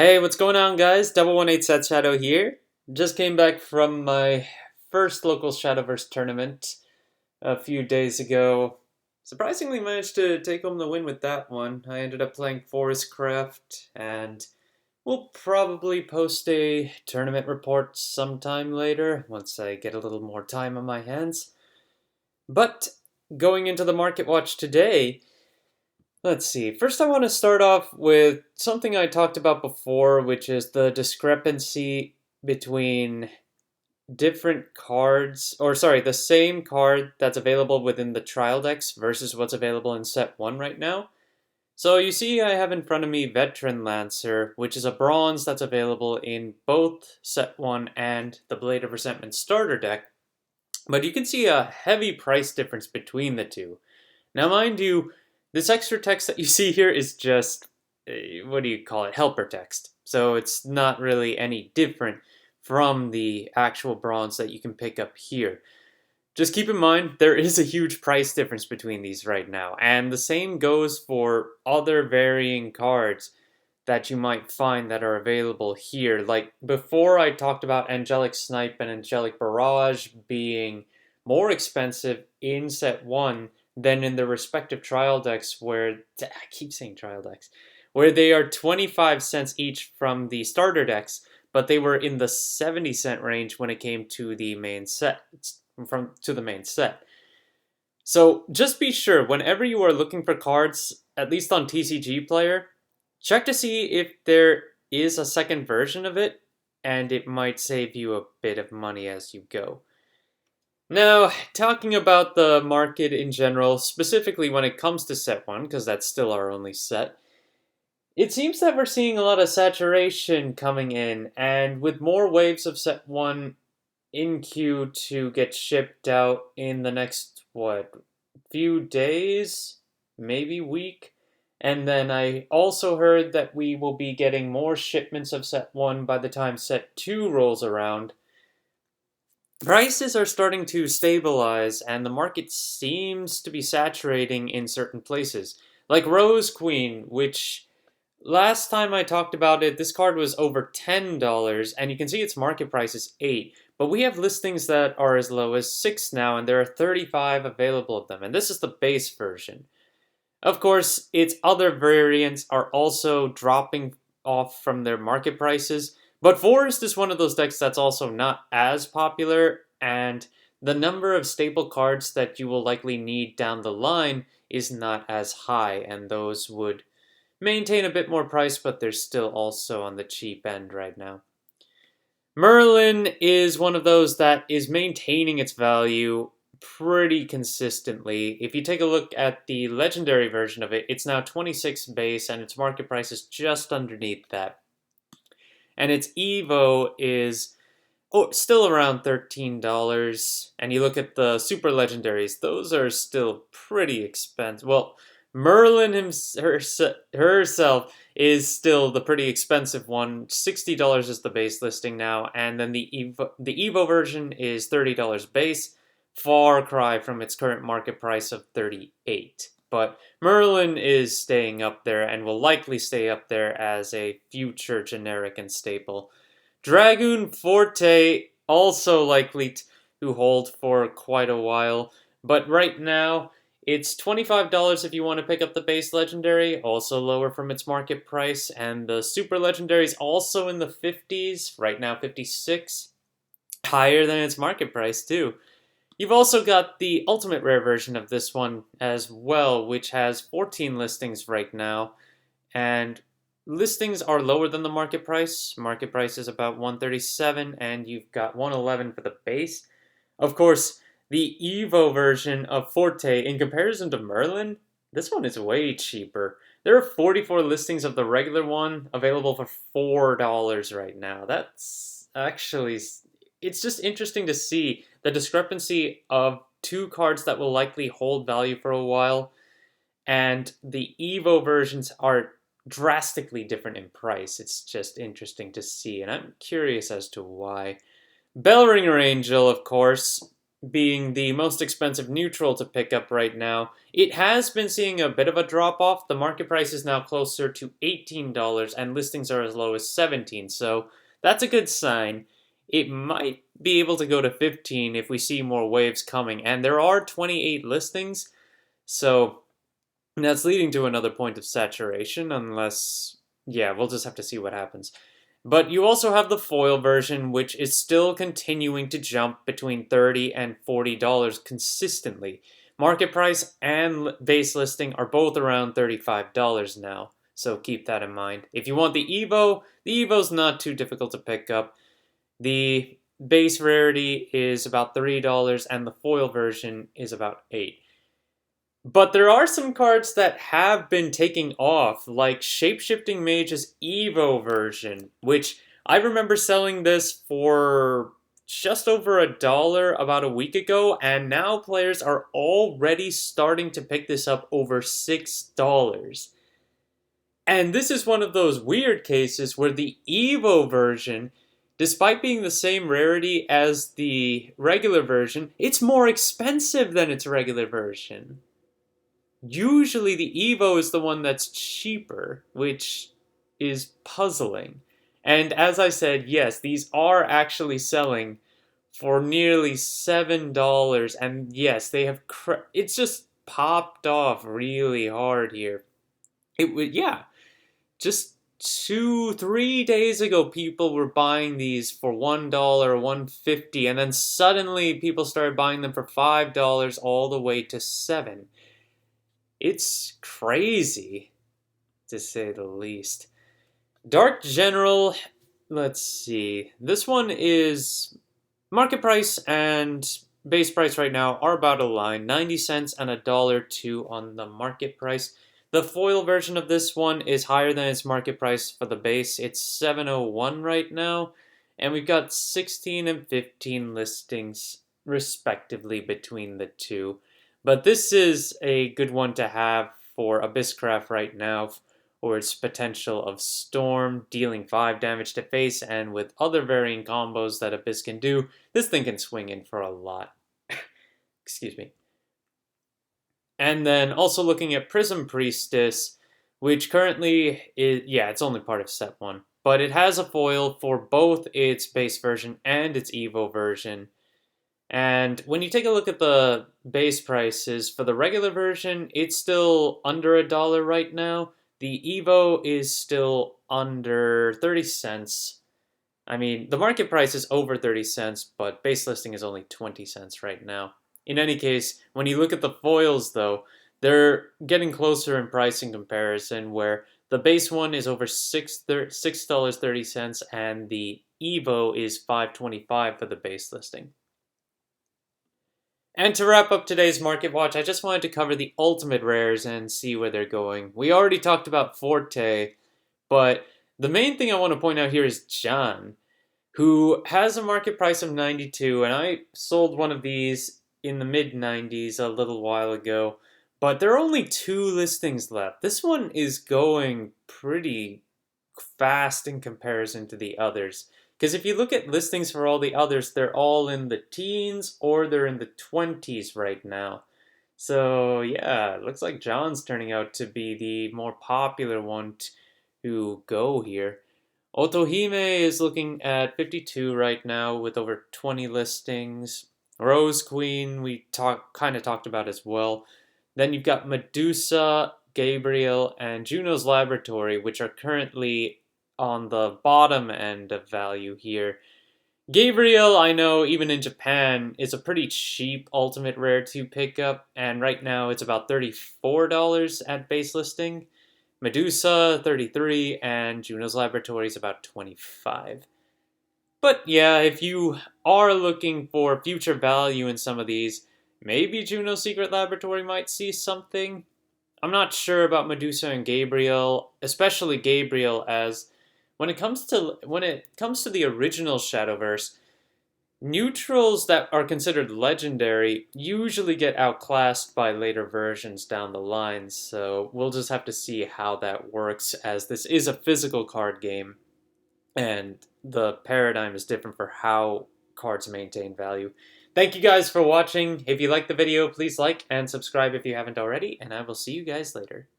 Hey, what's going on, guys? 118 Set Shadow here. Just came back from my first local Shadowverse tournament a few days ago. Surprisingly managed to take home the win with that one. I ended up playing Forestcraft, and we'll probably post a tournament report sometime later once I get a little more time on my hands. But going into the Market Watch today, let's see. First, I want to start off with something I talked about before, which is the discrepancy between different cards, or sorry, the same card that's available within the trial decks versus what's available in set 1 right now. So you see I have in front of me Veteran Lancer, which is a bronze that's available in both set 1 and the Blade of Resentment starter deck. But you can see a heavy price difference between the two. Now, mind you, this extra text that you see here is just, what do you call it, helper text. So it's not really any different from the actual bronze that you can pick up here. Just keep in mind, there is a huge price difference between these right now. And the same goes for other varying cards that you might find that are available here. Like before, I talked about Angelic Snipe and Angelic Barrage being more expensive in set 1 than in the respective trial decks, where I keep saying trial decks, where they are 25 cents each from the starter decks, but they were in the 70-cent range when it came to the main set. So just be sure whenever you are looking for cards, at least on TCG Player, check to see if there is a second version of it, and it might save you a bit of money as you go. Now, talking about the market in general, specifically when it comes to set 1, because that's still our only set, it seems that we're seeing a lot of saturation coming in, and with more waves of set 1 in queue to get shipped out in the next, few days, maybe week. And then I also heard that we will be getting more shipments of set 1 by the time set 2 rolls around. Prices are starting to stabilize, and the market seems to be saturating in certain places. Like Rose Queen, which last time I talked about it, this card was over $10, and you can see its market price is $8. But we have listings that are as low as $6 now, and there are 35 available of them, and this is the base version. Of course, its other variants are also dropping off from their market prices, but Forest is one of those decks that's also not as popular, and the number of staple cards that you will likely need down the line is not as high, and those would maintain a bit more price, but they're still also on the cheap end right now. Merlin is one of those that is maintaining its value pretty consistently. If you take a look at the legendary version of it, it's now 26 base and its market price is just underneath that. And its Evo is still around $13. And you look at the super legendaries, those are still pretty expensive. Well, Merlin herself is still the pretty expensive one. $60 is the base listing now, and then the Evo version is $30 base, far cry from its current market price of $38. But Merlin is staying up there and will likely stay up there as a future generic and staple. Dragoon Forte also likely to hold for quite a while, but right now it's $25 if you want to pick up the base legendary, also lower from its market price, and the super legendary is also in the 50s, right now 56, higher than its market price too. You've also got the ultimate rare version of this one as well, which has 14 listings right now, and listings are lower than the market price. Market price is about 137, and you've got 111 for the base. Of course, the Evo version of Forte, in comparison to Merlin, this one is way cheaper. There are 44 listings of the regular one available for $4 right now. That's actually, it's just interesting to see the discrepancy of two cards that will likely hold value for a while, and the Evo versions are drastically different in price. It's just interesting to see, and I'm curious as to why. Bellringer Angel, of course, being the most expensive neutral to pick up right now, it has been seeing a bit of a drop off. The market price is now closer to $18 and listings are as low as 17. So that's a good sign. It might be able to go to 15 if we see more waves coming, and there are 28 listings. So that's leading to another point of saturation unless yeah, we'll just have to see what happens. But you also have the foil version, which is still continuing to jump between $30 and $40 consistently. Market price and base listing are both around $35 now, so keep that in mind. If you want the Evo's not too difficult to pick up. The base rarity is about $3, and the foil version is about $8. But there are some cards that have been taking off, like Shapeshifting Mage's Evo version, which I remember selling this for just over $1 about a week ago, and now players are already starting to pick this up over $6. And this is one of those weird cases where the Evo version, despite being the same rarity as the regular version, it's more expensive than its regular version. Usually the Evo is the one that's cheaper, which is puzzling. And as I said, yes, these are actually selling for nearly $7, and yes, they have it's just popped off really hard here. It would yeah, just 2, 3 days ago people were buying these for $1, $1.50, and then suddenly people started buying them for $5 all the way to 7. It's crazy, to say the least. Dark General, let's see. This one is market price and base price right now are about aligned. 90 cents and $1.02 on the market price. The foil version of this one is higher than its market price for the base. It's 701 right now. And we've got 16 and 15 listings respectively between the two. But this is a good one to have for Abysscraft right now, or its potential of Storm, dealing 5 damage to face, and with other varying combos that Abyss can do, this thing can swing in for a lot. Excuse me. And then also looking at Prism Priestess, which currently is, yeah, it's only part of set 1. But it has a foil for both its base version and its Evo version. And when you take a look at the base prices, for the regular version, it's still under $1 right now. The Evo is still under 30 cents. I mean, the market price is over 30 cents, but base listing is only 20 cents right now. In any case, when you look at the foils, though, they're getting closer in price in comparison, where the base one is over $6.30, and the Evo is $5.25 for the base listing. And to wrap up today's Market Watch, I just wanted to cover the ultimate rares and see where they're going. We already talked about Forte, but the main thing I want to point out here is John, who has a market price of 92, and I sold one of these in the mid-90s a little while ago, but there are only 2 listings left. This one is going pretty fast in comparison to the others. Because if you look at listings for all the others, they're all in the teens or they're in the 20s right now. So yeah, it looks like John's turning out to be the more popular one to go here. Otohime is looking at 52 right now with over 20 listings. Rose Queen we kind of talked about as well. Then you've got Medusa, Gabriel, and Juno's Laboratory, which are currently on the bottom end of value here. Gabriel, I know, even in Japan, is a pretty cheap ultimate rare to pick up, and right now it's about $34 at base listing. Medusa, 33, and Juno's Laboratory is about 25. But yeah, if you are looking for future value in some of these, maybe Juno's Secret Laboratory might see something. I'm not sure about Medusa and Gabriel, especially Gabriel, as when it comes to the original Shadowverse, neutrals that are considered legendary usually get outclassed by later versions down the line, so we'll just have to see how that works, as this is a physical card game, and the paradigm is different for how cards maintain value. Thank you guys for watching. If you liked the video, please like and subscribe if you haven't already, and I will see you guys later.